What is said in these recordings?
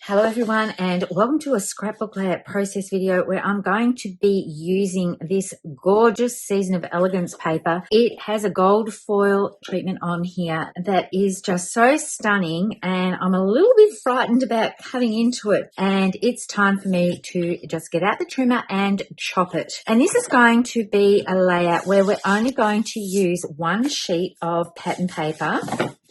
Hello everyone, and welcome to a scrapbook layout process video where I'm going to be using this gorgeous Season of Elegance paper. It has a gold foil treatment on here that is just so stunning, and I'm a little bit frightened about cutting into it, and it's time for me to just get out the trimmer and chop it. And this is going to be a layout where we're only going to use one sheet of pattern paper.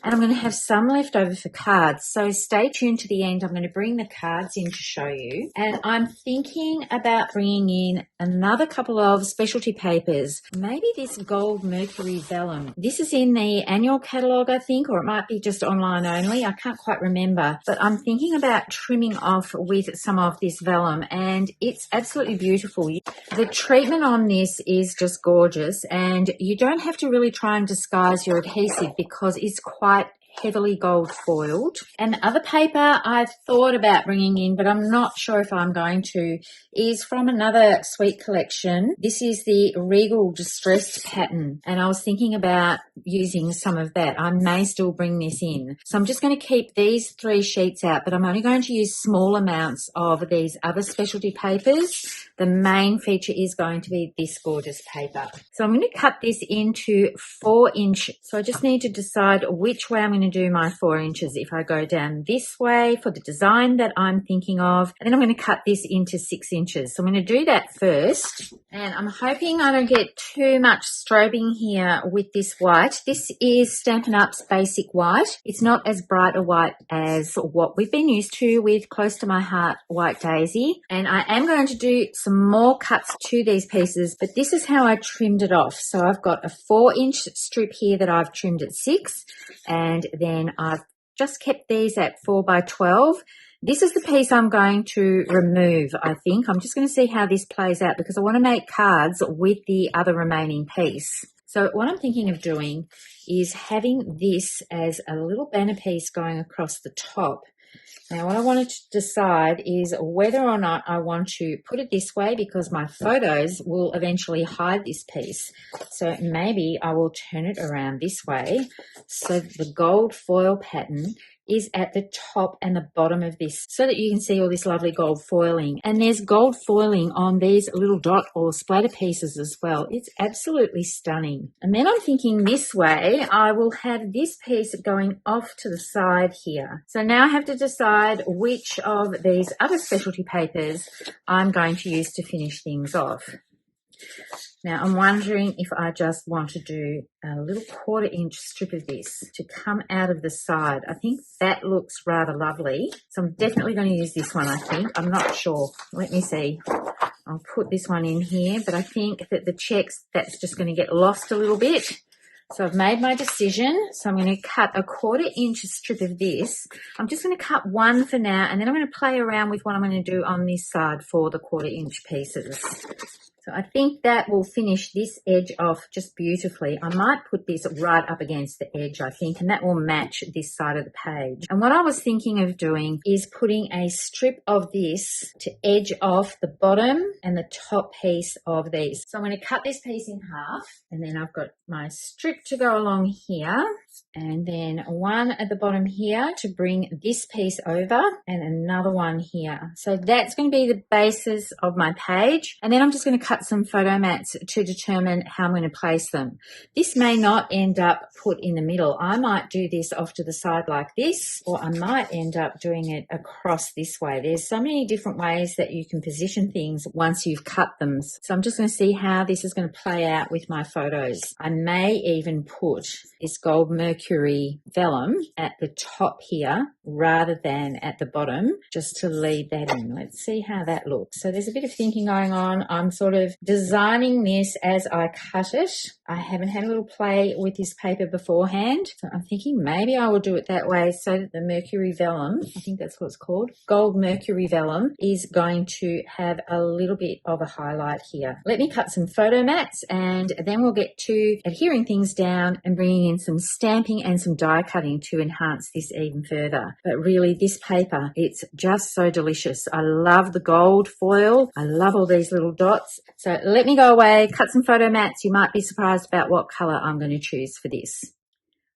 And I'm going to have some left over for cards. So stay tuned to the end. I'm going to bring the cards in to show you. And I'm thinking about bringing in another couple of specialty papers. Maybe this gold mercury vellum. This is in the annual catalogue, I think, or it might be just online only. I can't quite remember. But I'm thinking about trimming off with some of this vellum, and it's absolutely beautiful. The treatment on this is just gorgeous, and you don't have to really try and disguise your adhesive because it's quite heavily gold foiled. And the other paper I've thought about bringing in, but I'm not sure if I'm going to, is from another sweet collection. This is the Regal Distressed pattern, and I was thinking about using some of that. I may still bring this in. So I'm just going to keep these 3 sheets out, but I'm only going to use small amounts of these other specialty papers. The main feature is going to be this gorgeous paper. So I'm going to cut this into 4 inch. So I just need to decide which way I'm going to do my 4 inches. If I go down this way for the design that I'm thinking of, and then I'm going to cut this into 6 inches. So I'm going to do that first, and I'm hoping I don't get too much strobing here with this white. This is Stampin' Up's basic white. It's not as bright a white as what we've been used to with Close to My Heart White Daisy, and I am going to do some more cuts to these pieces, but this is how I trimmed it off. So I've got a 4 inch strip here that I've trimmed at 6, and then I've just kept these at 4 by 12. This is the piece I'm going to remove, I think. I'm just going to see how this plays out because I want to make cards with the other remaining piece. So what I'm thinking of doing is having this as a little banner piece going across the top. Now, what I wanted to decide is whether or not I want to put it this way because my photos will eventually hide this piece. So maybe I will turn it around this way so the gold foil pattern is at the top and the bottom of this so that you can see all this lovely gold foiling. And there's gold foiling on these little dot or splatter pieces as well. It's absolutely stunning. And then I'm thinking this way, I will have this piece going off to the side here. So now I have to decide which of these other specialty papers I'm going to use to finish things off. Now, I'm wondering if I just want to do a little 1/4 inch strip of this to come out of the side. I think that looks rather lovely. So I'm definitely going to use this one, I think. I'm not sure. Let me see. I'll put this one in here, but I think that the checks, that's just going to get lost a little bit. So I've made my decision. So I'm going to cut a 1/4 inch strip of this. I'm just going to cut one for now, and then I'm going to play around with what I'm going to do on this side for the 1/4 inch pieces. So I think that will finish this edge off just beautifully. I might put this right up against the edge, I think, and that will match this side of the page. And what I was thinking of doing is putting a strip of this to edge off the bottom and the top piece of these. So I'm going to cut this piece in half, and then I've got my strip to go along here, and then one at the bottom here to bring this piece over, and another one here. So that's going to be the basis of my page, and then I'm just going to cut some photo mats to determine how I'm going to place them. This may not end up put in the middle. I might do this off to the side like this, or I might end up doing it across this way. There's so many different ways that you can position things once you've cut them. So I'm just going to see how this is going to play out with my photos. I may even put this gold mercury vellum at the top here rather than at the bottom, just to lead that in. Let's see how that looks. So there's a bit of thinking going on. I'm sort of designing this as I cut it. I haven't had a little play with this paper beforehand, so I'm thinking maybe I will do it that way so that the mercury vellum, I think that's what it's called, gold mercury vellum, is going to have a little bit of a highlight here. Let me cut some photo mats, and then we'll get to adhering things down and bringing in some stamping and some die cutting to enhance this even further. But really, this paper, it's just so delicious. I love the gold foil. I love all these little dots. So let me go away, cut some photo mats. You might be surprised about what color I'm going to choose for this.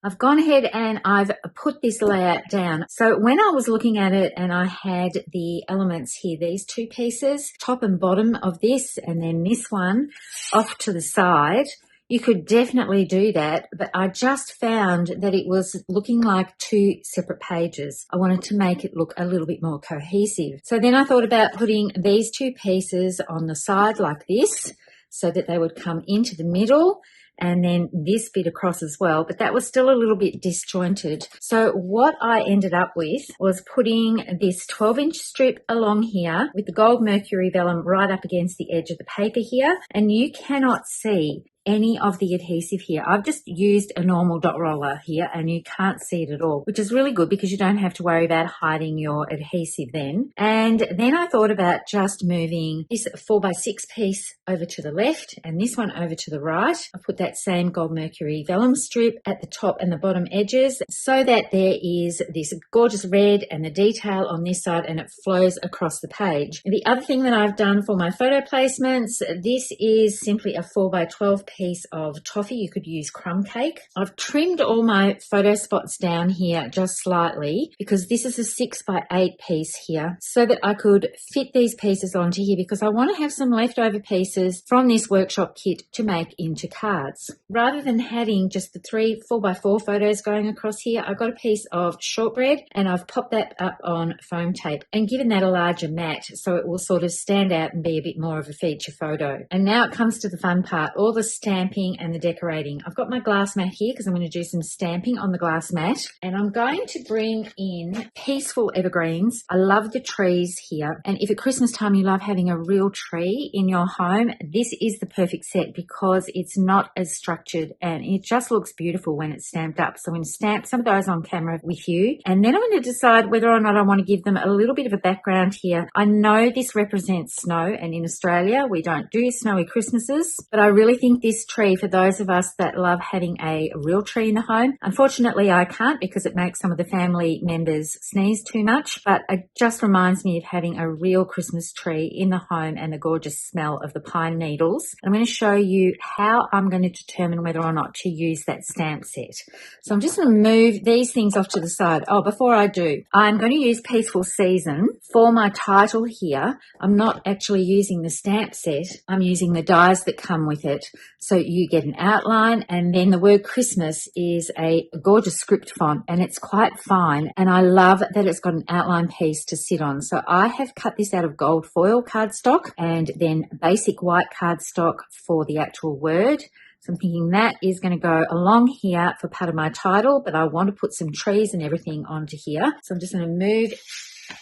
I've gone ahead and I've put this layout down. So when I was looking at it and I had the elements here, these two pieces, top and bottom of this, and then this one off to the side, you could definitely do that, but I just found that it was looking like two separate pages. I wanted to make it look a little bit more cohesive. So then I thought about putting these two pieces on the side like this, so that they would come into the middle, and then this bit across as well, but that was still a little bit disjointed. So what I ended up with was putting this 12-inch strip along here with the gold mercury vellum right up against the edge of the paper here, and you cannot see any of the adhesive here. I've just used a normal dot roller here and you can't see it at all, which is really good because you don't have to worry about hiding your adhesive then. And then I thought about just moving this 4x6 piece over to the left and this one over to the right. I put that same gold mercury vellum strip at the top and the bottom edges so that there is this gorgeous red and the detail on this side and it flows across the page. And the other thing that I've done for my photo placements, this is simply a 4x12 piece of toffee. You could use crumb cake. I've trimmed all my photo spots down here just slightly because this is a 6x8 piece here so that I could fit these pieces onto here because I want to have some leftover pieces from this workshop kit to make into cards. Rather than having just the 3 4x4 photos going across here, I got a piece of shortbread and I've popped that up on foam tape and given that a larger mat so it will sort of stand out and be a bit more of a feature photo. And now it comes to the fun part, all the stamping and the decorating. I've got my glass mat here because I'm going to do some stamping on the glass mat, and I'm going to bring in peaceful evergreens. I love the trees here, and if at Christmas time you love having a real tree in your home, this is the perfect set because it's not as structured and it just looks beautiful when it's stamped up. So I'm going to stamp some of those on camera with you, and then I'm going to decide whether or not I want to give them a little bit of a background here. I know this represents snow, and in Australia we don't do snowy Christmases, but I really think this tree, for those of us that love having a real tree in the home, unfortunately I can't because it makes some of the family members sneeze too much, but it just reminds me of having a real Christmas tree in the home and the gorgeous smell of the pine needles. I'm going to show you how I'm going to determine whether or not to use that stamp set. So I'm just going to move these things off to the side. Oh, before I do, I'm going to use Peaceful Season for my title here. I'm not actually using the stamp set, I'm using the dies that come with it. So you get an outline, and then the word Christmas is a gorgeous script font and it's quite fine, and I love that it's got an outline piece to sit on. So I have cut this out of gold foil cardstock and then basic white cardstock for the actual word. So I'm thinking that is going to go along here for part of my title, but I want to put some trees and everything onto here. So I'm just going to move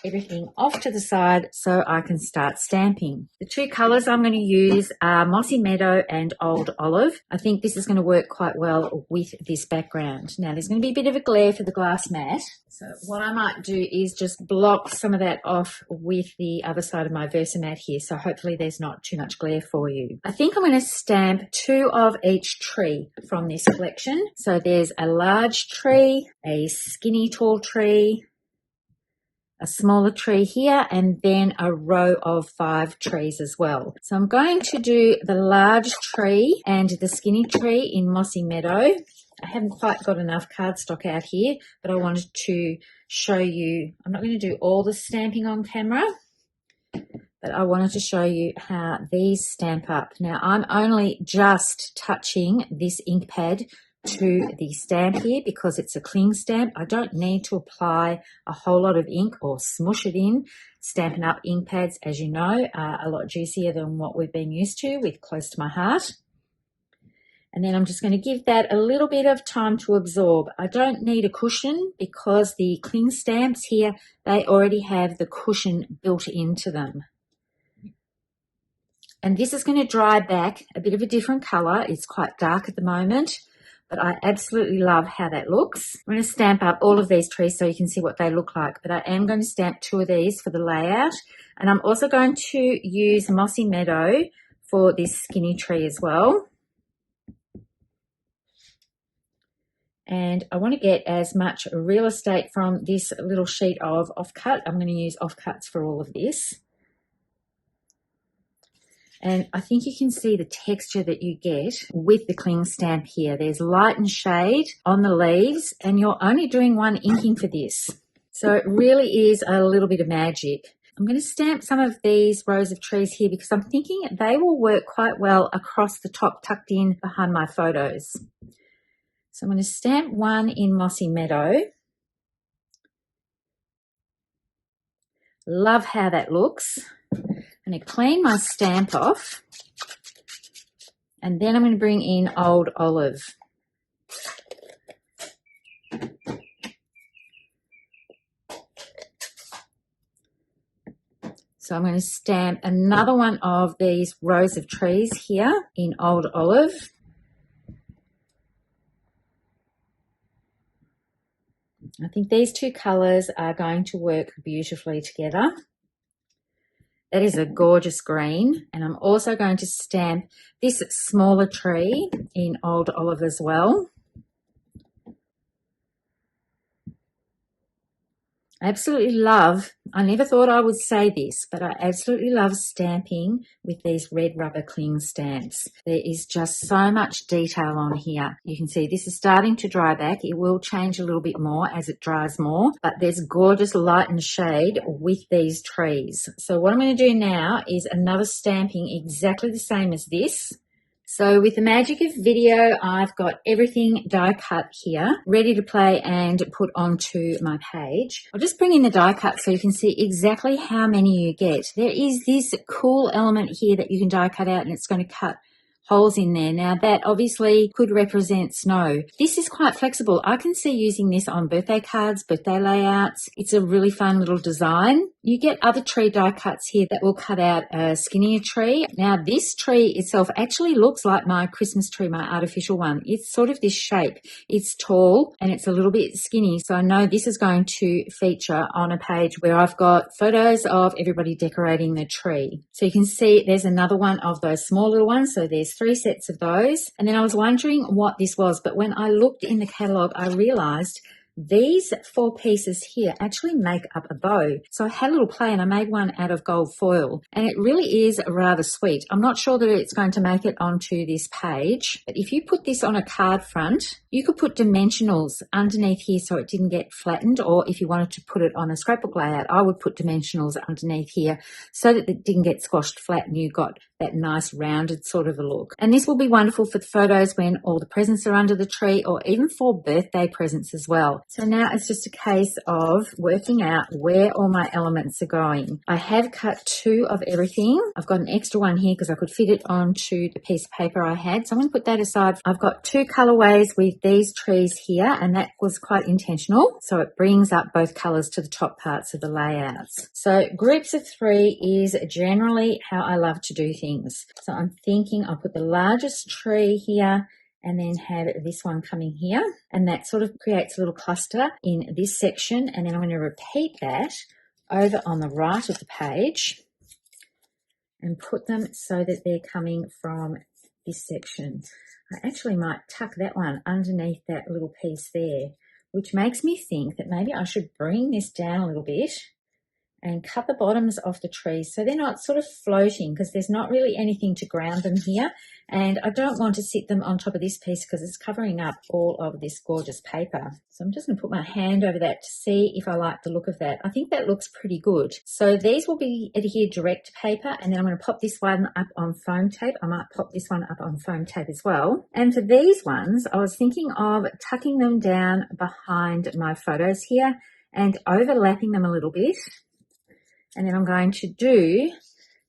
everything off to the side so I can start stamping. The two colours I'm going to use are Mossy Meadow and Old Olive. I think this is going to work quite well with this background. Now there's going to be a bit of a glare for the glass mat, so what I might do is just block some of that off with the other side of my Versamat here, so hopefully there's not too much glare for you. I think I'm going to stamp 2 of each tree from this collection. So there's a large tree, a skinny tall tree, a smaller tree here, and then a row of 5 trees as well. So I'm going to do the large tree and the skinny tree in Mossy Meadow. I haven't quite got enough cardstock out here, but I wanted to show you, I'm not going to do all the stamping on camera, but I wanted to show you how these stamp up. Now I'm only just touching this ink pad to the stamp here because it's a cling stamp. I don't need to apply a whole lot of ink or smush it in. Stampin' Up ink pads, as you know, are a lot juicier than what we've been used to with Close to My Heart. And then I'm just going to give that a little bit of time to absorb. I don't need a cushion because the cling stamps here, they already have the cushion built into them. And this is going to dry back a bit of a different colour. It's quite dark at the moment, but I absolutely love how that looks. I'm going to stamp up all of these trees so you can see what they look like, but I am going to stamp 2 of these for the layout. And I'm also going to use Mossy Meadow for this skinny tree as well. And I want to get as much real estate from this little sheet of offcut. I'm going to use offcuts for all of this. And I think you can see the texture that you get with the cling stamp here. There's light and shade on the leaves, and you're only doing one inking for this. So it really is a little bit of magic. I'm going to stamp some of these rows of trees here because I'm thinking they will work quite well across the top tucked in behind my photos. So I'm going to stamp one in Mossy Meadow. Love how that looks. I'm going to clean my stamp off, and then I'm going to bring in Old Olive. So I'm going to stamp another one of these rows of trees here in Old Olive. I think these two colours are going to work beautifully together. That is a gorgeous green, and I'm also going to stamp this smaller tree in Old Olive as well. I absolutely love, I never thought I would say this, but I absolutely love stamping with these red rubber cling stamps. There is just so much detail on here. You can see this is starting to dry back. It will change a little bit more as it dries more, but there's gorgeous light and shade with these trees. So what I'm going to do now is another stamping exactly the same as this. So with the magic of video, I've got everything die cut here, ready to play and put onto my page. I'll just bring in the die cut so you can see exactly how many you get. There is this cool element here that you can die cut out, and it's going to cut holes in there. Now that obviously could represent snow. This is quite flexible. I can see using this on birthday cards, birthday layouts. It's a really fun little design. You get other tree die cuts here that will cut out a skinnier tree. Now this tree itself actually looks like my Christmas tree, my artificial one. It's sort of this shape. It's tall and it's a little bit skinny. So I know this is going to feature on a page where I've got photos of everybody decorating the tree. So you can see there's another one of those small little ones. So there's 3 sets of those. And then I was wondering what this was, but when I looked in the catalogue, I realised these 4 pieces here actually make up a bow. So I had a little play and I made one out of gold foil, and it really is rather sweet. I'm not sure that it's going to make it onto this page, but if you put this on a card front, you could put dimensionals underneath here so it didn't get flattened, or if you wanted to put it on a scrapbook layout, I would put dimensionals underneath here so that it didn't get squashed flat and you got that nice rounded sort of a look. And this will be wonderful for the photos when all the presents are under the tree, or even for birthday presents as well. So now it's just a case of working out where all my elements are going. I have cut 2 of everything. I've got an extra one here because I could fit it onto the piece of paper I had. So I'm going to put that aside. I've got 2 colorways with these trees here, and that was quite intentional. So it brings up both colors to the top parts of the layouts. So groups of 3 is generally how I love to do things. So I'm thinking I'll put the largest tree here and then have this one coming here, and that sort of creates a little cluster in this section, and then I'm going to repeat that over on the right of the page and put them so that they're coming from this section. I actually might tuck that one underneath that little piece there, which makes me think that maybe I should bring this down a little bit and cut the bottoms off the trees so they're not sort of floating, because there's not really anything to ground them here, and I don't want to sit them on top of this piece because it's covering up all of this gorgeous paper. So I'm just going to put my hand over that to see if I like the look of that. I think that looks pretty good. So these will be adhered direct to paper, and then I'm going to pop this one up on foam tape. I might pop this one up on foam tape as well. And for these ones, I was thinking of tucking them down behind my photos here and overlapping them a little bit. And then I'm going to do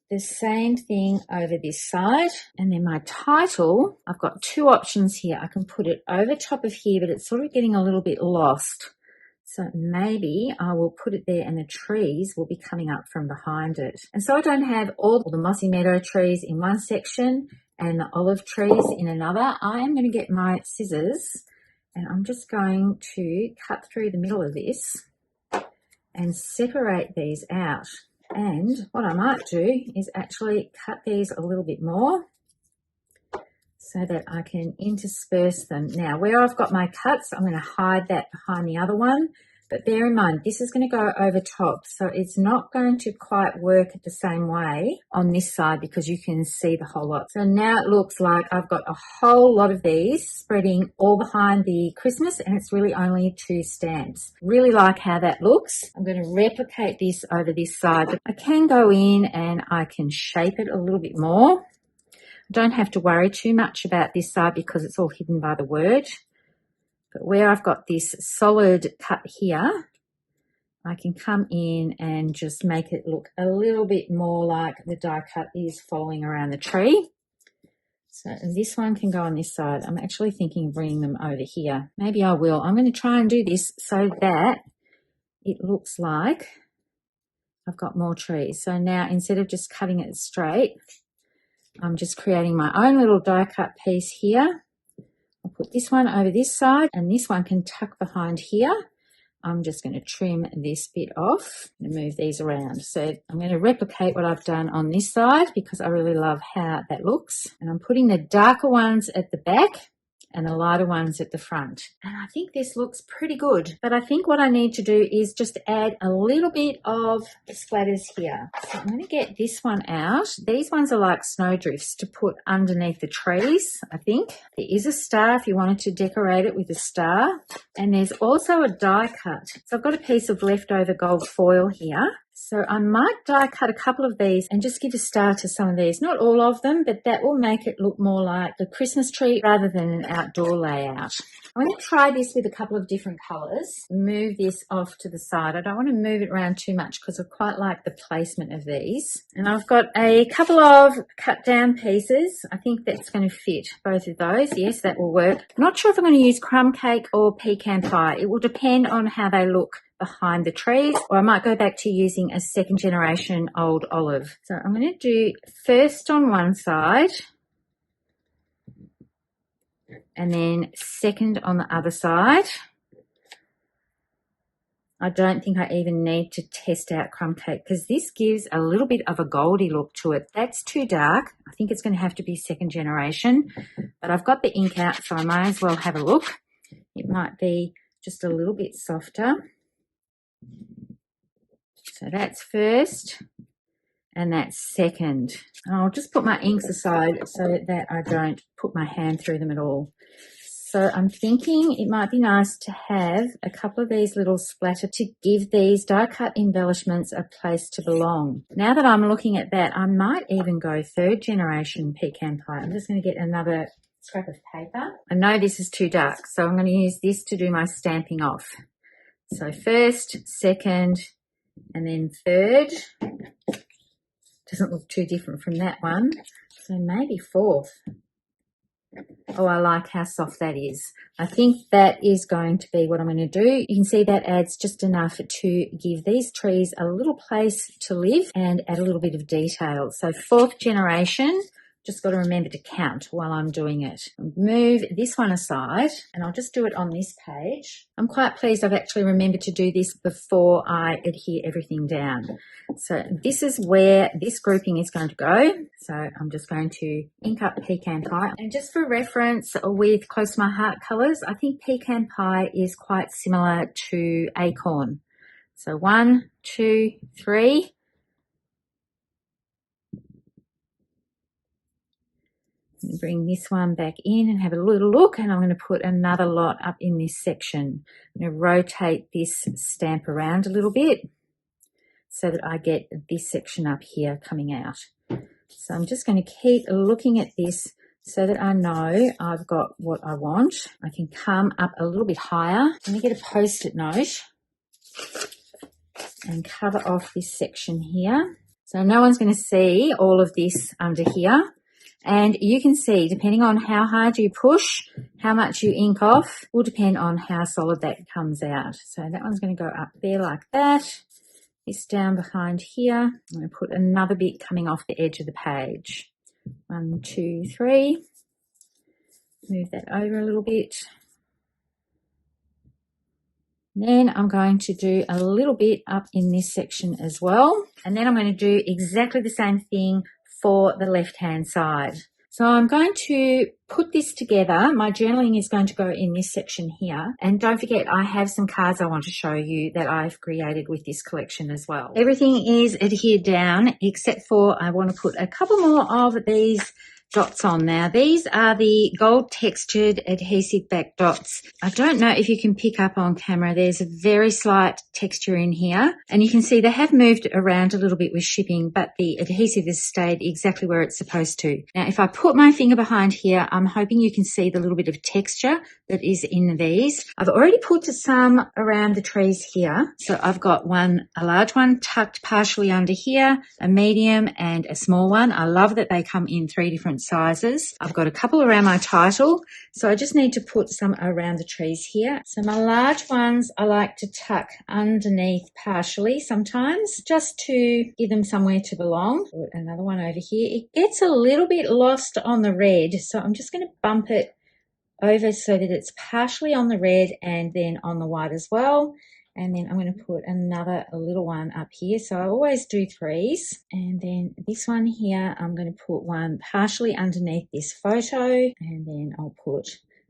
the same thing over this side. And then my title, I've got 2 options here. I can put it over top of here, but it's sort of getting a little bit lost. So maybe I will put it there and the trees will be coming up from behind it. And so I don't have all the mossy meadow trees in one section and the olive trees in another. I am going to get my scissors and I'm just going to cut through the middle of this and separate these out. And what I might do is actually cut these a little bit more so that I can intersperse them. Now, where I've got my cuts, I'm going to hide that behind the other one But bear in mind, this is going to go over top, so it's not going to quite work the same way on this side because you can see the whole lot. So now it looks like I've got a whole lot of these spreading all behind the Christmas, and it's really only 2 stamps. Really like how that looks. I'm going to replicate this over this side. But I can go in and I can shape it a little bit more. Don't have to worry too much about this side because it's all hidden by the word. But where I've got this solid cut here, I can come in and just make it look a little bit more like the die cut is following around the tree. So this one can go on this side. I'm actually thinking of bringing them over here. Maybe I will. I'm going to try and do this so that it looks like I've got more trees. So now instead of just cutting it straight, I'm just creating my own little die cut piece here. I'll put this one over this side and this one can tuck behind here. I'm just going to trim this bit off and move these around. So I'm going to replicate what I've done on this side because I really love how that looks. And I'm putting the darker ones at the back and the lighter ones at the front. And I think this looks pretty good. But I think what I need to do is just add a little bit of splatters here. So I'm going to get this one out. These ones are like snowdrifts to put underneath the trees, I think. There is a star if you wanted to decorate it with a star. And there's also a die cut. So I've got a piece of leftover gold foil here. So I might die cut a couple of these and just give a star to some of these. Not all of them, but that will make it look more like the Christmas tree rather than an outdoor layout. I'm going to try this with a couple of different colours. Move this off to the side. I don't want to move it around too much because I quite like the placement of these. And I've got a couple of cut down pieces. I think that's going to fit both of those. Yes, that will work. I'm not sure if I'm going to use crumb cake or pecan pie. It will depend on how they look behind the trees, or I might go back to using a 2nd generation old olive. So I'm going to do first on one side and then second on the other side. I don't think I even need to test out crumb cake because this gives a little bit of a goldy look to it. That's too dark. I think it's going to have to be 2nd generation, but I've got the ink out, so I may as well have a look. It might be just a little bit softer. So that's first and that's second. And I'll just put my inks aside so that I don't put my hand through them at all. So I'm thinking it might be nice to have a couple of these little splatter to give these die cut embellishments a place to belong. Now that I'm looking at that, I might even go 3rd generation pecan pie. I'm just going to get another scrap of paper. I know this is too dark, so I'm going to use this to do my stamping off. So first, second, and then third. Doesn't look too different from that one. So maybe 4th. Oh, I like how soft that is. I think that is going to be what I'm going to do. You can see that adds just enough to give these trees a little place to live and add a little bit of detail. So 4th generation. Just got to remember to count while I'm doing it. Move this one aside and I'll just do it on this page. I'm quite pleased I've actually remembered to do this before I adhere everything down. So this is where this grouping is going to go. So I'm just going to ink up pecan pie. And just for reference with Close to My Heart colours, I think pecan pie is quite similar to acorn. So 1, 2, 3. Bring this one back in and have a little look, and I'm going to put another lot up in this section. I'm going to rotate this stamp around a little bit so that I get this section up here coming out. So I'm just going to keep looking at this so that I know I've got what I want. I can come up a little bit higher. I'm going to get a Post-it note and cover off this section here. So no one's going to see all of this under here. And you can see, depending on how hard you push, how much you ink off, will depend on how solid that comes out. So that one's going to go up there like that. This down behind here. I'm going to put another bit coming off the edge of the page. 1, 2, 3. Move that over a little bit. Then I'm going to do a little bit up in this section as well. And then I'm going to do exactly the same thing for the left-hand side. So I'm going to put this together. My journaling is going to go in this section here. And don't forget, I have some cards I want to show you that I've created with this collection as well. Everything is adhered down except for I want to put a couple more of these dots on now. These are the gold textured adhesive back dots. I don't know if you can pick up on camera. There's a very slight texture in here, and you can see they have moved around a little bit with shipping, but the adhesive has stayed exactly where it's supposed to. Now, if I put my finger behind here, I'm hoping you can see the little bit of texture that is in these. I've already put some around the trees here. So I've got a large one tucked partially under here, a medium and a small one. I love that they come in 3 different sizes. I've got a couple around my title, so I just need to put some around the trees here. So my large ones I like to tuck underneath partially sometimes, just to give them somewhere to belong. Put another one over here. It gets a little bit lost on the red, so I'm just going to bump it over so that it's partially on the red and then on the white as well. And then I'm going to put a little one up here. So I always do 3s. And then this one here, I'm going to put one partially underneath this photo. And then I'll put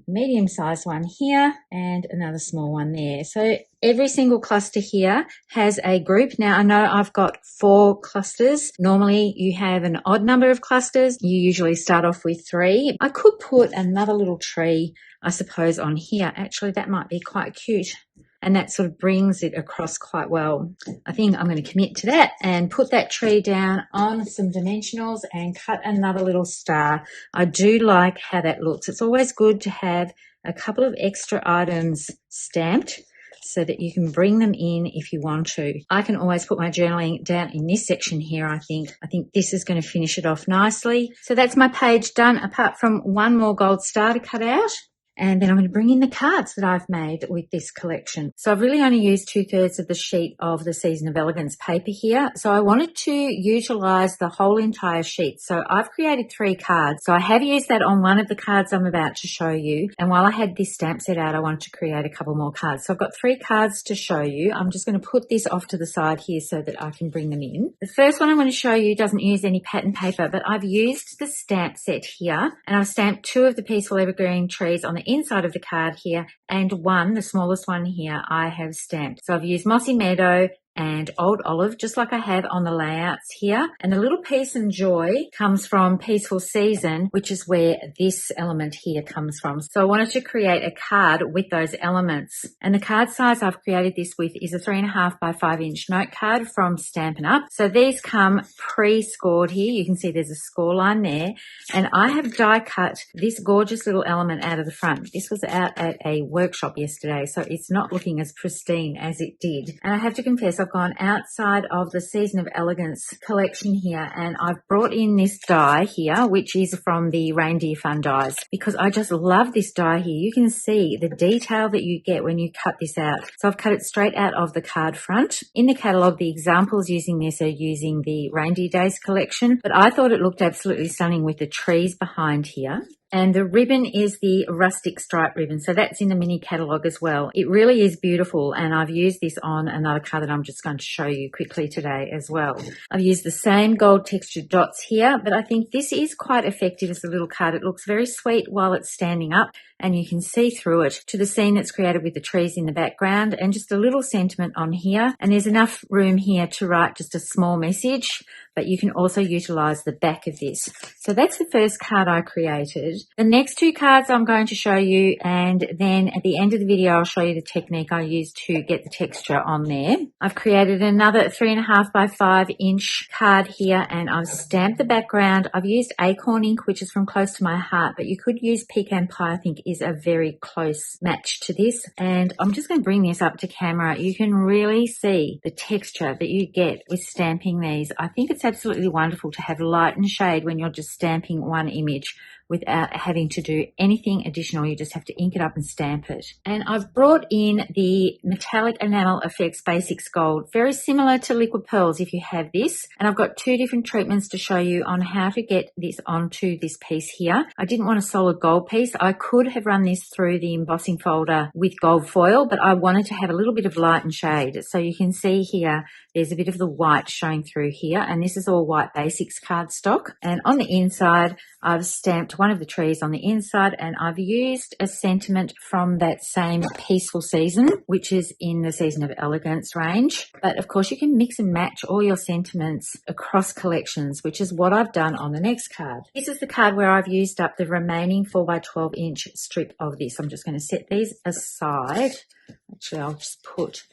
a medium-sized one here and another small one there. So every single cluster here has a group. Now, I know I've got 4 clusters. Normally, you have an odd number of clusters. You usually start off with 3. I could put another little tree, I suppose, on here. Actually, that might be quite cute. And that sort of brings it across quite well. I think I'm going to commit to that and put that tree down on some dimensionals and cut another little star. I do like how that looks. It's always good to have a couple of extra items stamped so that you can bring them in if you want to. I can always put my journaling down in this section here, I think. I think this is going to finish it off nicely. So that's my page done, apart from one more gold star to cut out. And then I'm going to bring in the cards that I've made with this collection. So I've really only used 2/3 of the sheet of the Season of Elegance paper here. So I wanted to utilize the whole entire sheet. So I've created 3 cards. So I have used that on one of the cards I'm about to show you. And while I had this stamp set out, I wanted to create a couple more cards. So I've got 3 cards to show you. I'm just going to put this off to the side here so that I can bring them in. The first one I'm going to show you doesn't use any pattern paper, but I've used the stamp set here. And I've stamped 2 of the Peaceful Evergreen trees on the inside of the card here, and one, the smallest one here, I have stamped. So I've used Mossy Meadow and Old Olive, just like I have on the layouts here. And the little Peace and Joy comes from Peaceful Season, which is where this element here comes from. So I wanted to create a card with those elements. And the card size I've created this with is a 3.5 by 5 inch note card from Stampin' Up. So these come pre-scored here. You can see there's a score line there. And I have die cut this gorgeous little element out of the front. This was out at a workshop yesterday, so it's not looking as pristine as it did. And I have to confess, I've gone outside of the Season of Elegance collection here, and I've brought in this die here, which is from the Reindeer Fun dies, because I just love this die here. You can see the detail that you get when you cut this out. So I've cut it straight out of the card front. In the catalogue, the examples using this are using the Reindeer Days collection, but I thought it looked absolutely stunning with the trees behind here. And the ribbon is the rustic stripe ribbon. So that's in the mini catalogue as well. It really is beautiful. And I've used this on another card that I'm just going to show you quickly today as well. I've used the same gold textured dots here, but I think this is quite effective as a little card. It looks very sweet while it's standing up, and you can see through it to the scene that's created with the trees in the background and just a little sentiment on here. And there's enough room here to write just a small message, but you can also utilize the back of this. So that's the first card I created. The next 2 cards I'm going to show you, and then at the end of the video I'll show you the technique I used to get the texture on there. I've created another 3.5 by 5 inch card here, and I've stamped the background. I've used Acorn ink, which is from Close to My Heart, but you could use Pecan Pie. I think is a very close match to this. And I'm just going to bring this up to camera. You can really see the texture that you get with stamping these. I think it's absolutely wonderful to have light and shade when you're just stamping one image without having to do anything additional. You just have to ink it up and stamp it. And I've brought in the Metallic Enamel Effects Basics Gold, very similar to Liquid Pearls if you have this. And I've got 2 different treatments to show you on how to get this onto this piece here. I didn't want a solid gold piece. I could have have run this through the embossing folder with gold foil, but I wanted to have a little bit of light and shade. So you can see here, there's a bit of the white showing through here, and this is all white basics cardstock. And on the inside, I've stamped one of the trees on the inside, and I've used a sentiment from that same Peaceful Season, which is in the Season of Elegance range. But of course, you can mix and match all your sentiments across collections, which is what I've done on the next card. This is the card where I've used up the remaining 4x12 inch strip of this. I'm just going to set these aside. Actually, I'll just put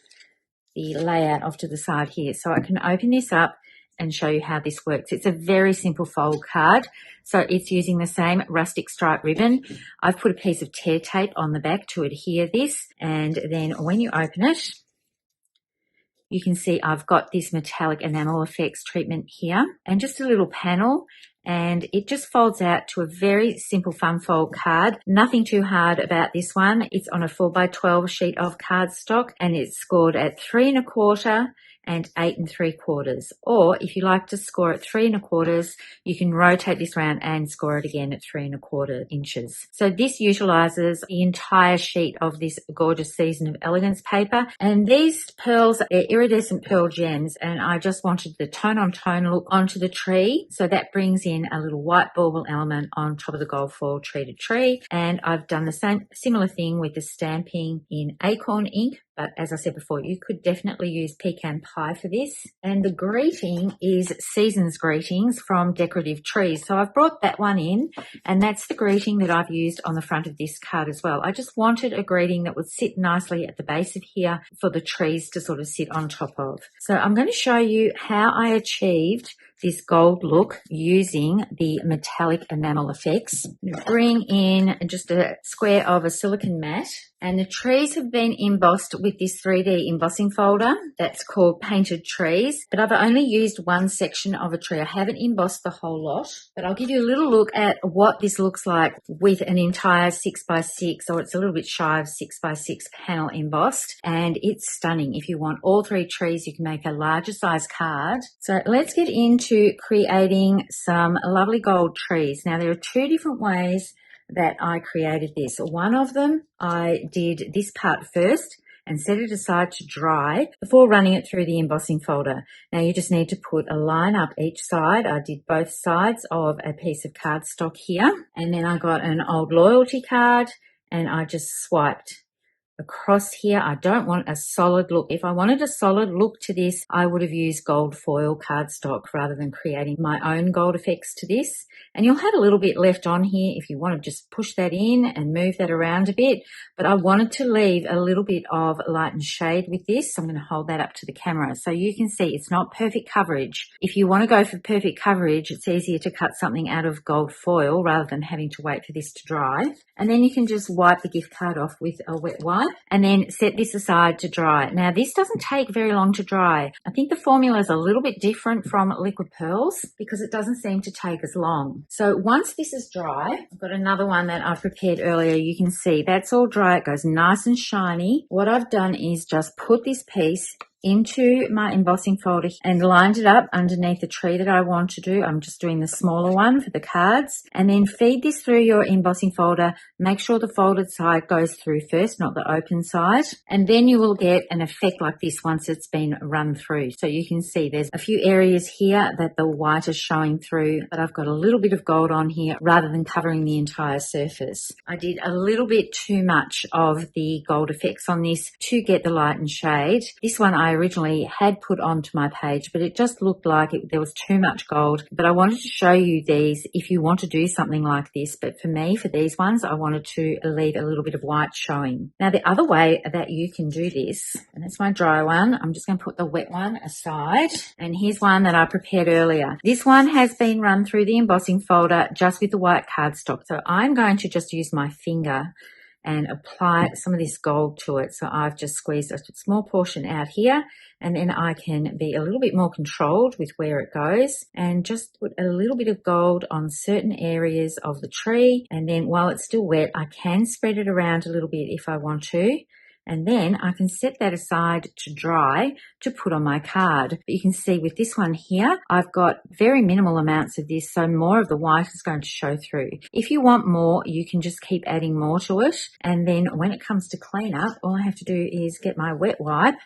the layout off to the side here so I can open this up and show you how this works. It's a very simple fold card. So it's using the same rustic stripe ribbon. I've put a piece of tear tape on the back to adhere this, and then when you open it, you can see I've got this metallic enamel effects treatment here and just a little panel, and it just folds out to a very simple fun fold card. Nothing too hard about this one. It's on a 4x12 sheet of cardstock, and it's scored at 3 1/4 and 8 3/4. Or if you like to score at 3 1/4, you can rotate this around and score it again at 3 1/4 inches. So this utilizes the entire sheet of this gorgeous Season of Elegance paper. And these pearls are iridescent pearl gems, and I just wanted the tone on tone look onto the tree. So that brings in a little white bauble element on top of the gold foil treated tree. And I've done the similar thing with the stamping in acorn ink. But as I said before, you could definitely use pecan pie for this. And the greeting is Season's Greetings from Decorative Trees. So I've brought that one in, and that's the greeting that I've used on the front of this card as well. I just wanted a greeting that would sit nicely at the base of here for the trees to sort of sit on top of. So I'm going to show you how I achieved this gold look using the metallic enamel effects. Bring in just a square of a silicone mat, and the trees have been embossed with this 3D embossing folder that's called Painted Trees, but I've only used one section of a tree. I haven't embossed the whole lot, but I'll give you a little look at what this looks like with an entire 6x6, or it's a little bit shy of 6x6 panel embossed, and it's stunning. If you want all 3 trees, you can make a larger size card. So let's get into creating some lovely gold trees. Now, there are 2 different ways that I created this. One of them, I did this part first and set it aside to dry before running it through the embossing folder. Now you just need to put a line up each side. I did both sides of a piece of cardstock here, and then I got an old loyalty card and I just swiped across here. I don't want a solid look. If I wanted a solid look to this, I would have used gold foil cardstock rather than creating my own gold effects to this. And you'll have a little bit left on here if you want to just push that in and move that around a bit. But I wanted to leave a little bit of light and shade with this. So I'm going to hold that up to the camera so you can see it's not perfect coverage. If you want to go for perfect coverage, it's easier to cut something out of gold foil rather than having to wait for this to dry. And then you can just wipe the gift card off with a wet wipe and then set this aside to dry. Now, this doesn't take very long to dry. I think the formula is a little bit different from liquid pearls because it doesn't seem to take as long. So once this is dry, I've got another one that I prepared earlier. You can see that's all dry. It goes nice and shiny. What I've done is just put this piece into my embossing folder and lined it up underneath the tree that I want to do. I'm just doing the smaller one for the cards, and then feed this through your embossing folder. Make sure the folded side goes through first, not the open side, and then you will get an effect like this once it's been run through. So you can see there's a few areas here that the white is showing through, but I've got a little bit of gold on here rather than covering the entire surface. I did a little bit too much of the gold effects on this to get the light and shade. This one I originally had put onto my page, but it just looked like there was too much gold. But I wanted to show you these if you want to do something like this. But for me, for these ones, I wanted to leave a little bit of white showing. Now, the other way that you can do this, and that's my dry one, I'm just going to put the wet one aside. And here's one that I prepared earlier. This one has been run through the embossing folder just with the white cardstock. So I'm going to just use my finger and apply some of this gold to it. So I've just squeezed a small portion out here, and then I can be a little bit more controlled with where it goes and just put a little bit of gold on certain areas of the tree. And then while it's still wet, I can spread it around a little bit if I want to. And then I can set that aside to dry to put on my card. But you can see with this one here, I've got very minimal amounts of this, so more of the white is going to show through. If you want more, you can just keep adding more to it. And then when it comes to cleanup, all I have to do is get my wet wipe.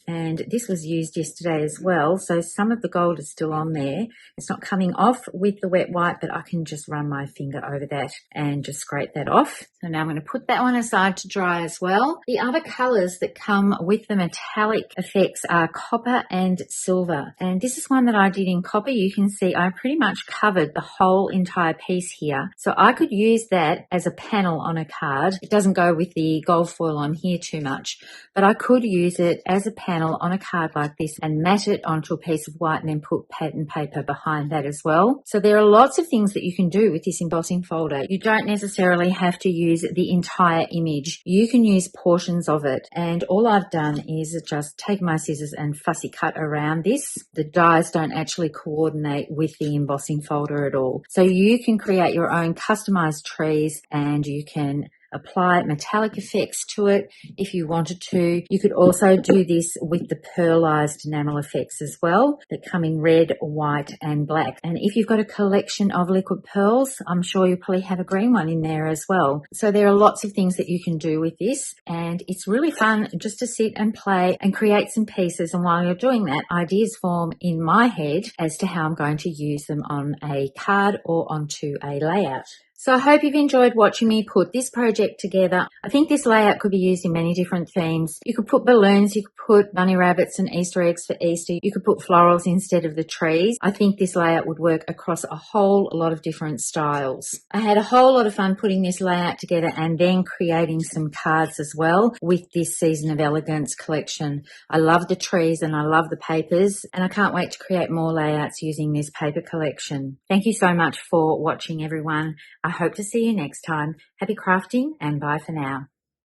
And this was used yesterday as well, so some of the gold is still on there. It's not coming off with the wet wipe, but I can just run my finger over that and just scrape that off. So now I'm going to put that one aside to dry as well. The other colours that come with the metallic effects are copper and silver. And this is one that I did in copper. You can see I pretty much covered the whole entire piece here. So I could use that as a panel on a card. It doesn't go with the gold foil on here too much, but I could use it as a panel on a card like this and mat it onto a piece of white and then put pattern paper behind that as well. So there are lots of things that you can do with this embossing folder. You don't necessarily have to use the entire image. You can use portions of it, and all I've done is just take my scissors and fussy cut around this. The dies don't actually coordinate with the embossing folder at all. So you can create your own customized trees, and you can apply metallic effects to it if you wanted to. You could also do this with the pearlized enamel effects as well that come in red, white and black. And if you've got a collection of liquid pearls, I'm sure you'll probably have a green one in there as well. So there are lots of things that you can do with this, and it's really fun just to sit and play and create some pieces. And while you're doing that, ideas form in my head as to how I'm going to use them on a card or onto a layout. So I hope you've enjoyed watching me put this project together. I think this layout could be used in many different themes. You could put balloons, you could put bunny rabbits and Easter eggs for Easter. You could put florals instead of the trees. I think this layout would work across a whole lot of different styles. I had a whole lot of fun putting this layout together and then creating some cards as well with this Season of Elegance collection. I love the trees and I love the papers, and I can't wait to create more layouts using this paper collection. Thank you so much for watching, everyone. I hope to see you next time. Happy crafting and bye for now.